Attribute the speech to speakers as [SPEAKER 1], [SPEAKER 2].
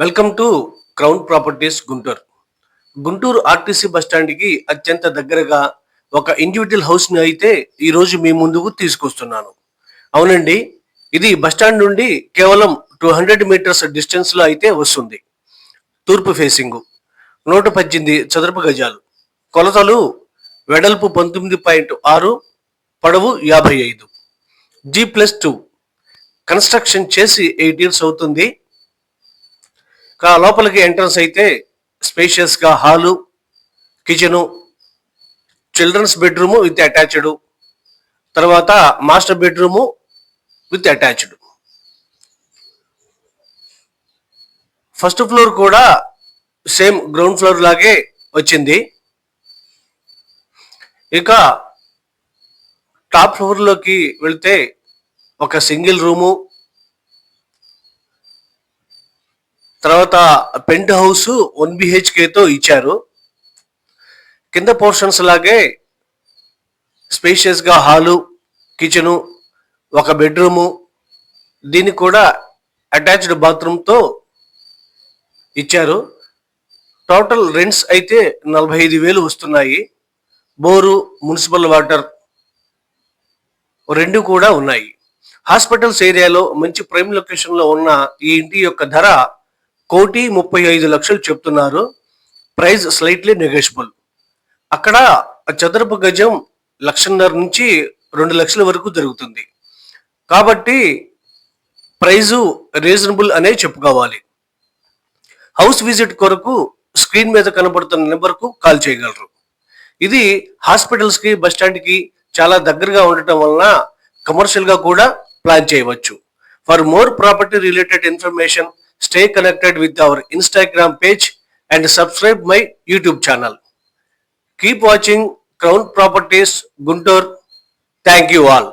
[SPEAKER 1] Welcome to crown properties Guntur. Guntur RTC బస్టాండ్కి అత్యంత దగ్గరగా ఒక ఇండివిజువల్ హౌస్ని అయితే ఈరోజు మీ ముందుకు తీసుకొస్తున్నాను. అవునండి, ఇది బస్టాండ్ నుండి కేవలం 200 మీటర్స్ డిస్టెన్స్లో అయితే వస్తుంది. తూర్పు ఫేసింగు, 118 చదరపు గజాలు, కొలతలు వెడల్పు 19.6, పొడవు 55, G+2. కన్స్ట్రక్షన్ చేసి 8 years అవుతుంది. లోపలికి ఎంట్రన్స్ అయితే స్పేషియస్ గా hall, kitchen, children's bedroom with attached, తర్వాత master bedroom with attached. First floor కూడా సేమ్ గ్రౌండ్ ఫ్లోర్ లాగే వచ్చింది. ఇక టాప్ ఫ్లోర్ లోకి వెళ్తే ఒక సింగిల్ రూము, తర్వాత పెంట్ హౌస్ 1 BHKతో ఇచ్చారు. కింద పోర్షన్స్ లాగే స్పేషియస్ గా హాలు, కిచెను, ఒక బెడ్రూము, దీనికి కూడా అటాచ్డ్ బాత్రూమ్తో ఇచ్చారు. టోటల్ రెంట్స్ అయితే 45,000 వస్తున్నాయి. బోరు, మున్సిపల్ వాటర్ రెండు కూడా ఉన్నాయి. హాస్పిటల్స్ ఏరియాలో మంచి ప్రైమ్ లొకేషన్ లో ఉన్న ఈ ఇంటి యొక్క ధర 1,35,00,000 చెప్తున్నారు. Price slightly negotiable. అక్కడ చదరపు గజం 1,50,000 నుంచి 2,00,000 వరకు జరుగుతుంది. కాబట్టి ప్రైజు రీజనబుల్ అనే చెప్పుకోవాలి. హౌస్ విజిట్ కొరకు స్క్రీన్ మీద కనబడుతున్న నెంబర్కు కాల్ చేయగలరు. ఇది హాస్పిటల్స్ కి, బస్ స్టాండ్ కి చాలా దగ్గరగా ఉండటం వలన కమర్షియల్ గా కూడా ప్లాన్ చేయవచ్చు. For more property related information, stay connected with our Instagram page and subscribe my YouTube channel. Keep watching Crown Properties Guntur. Thank you all.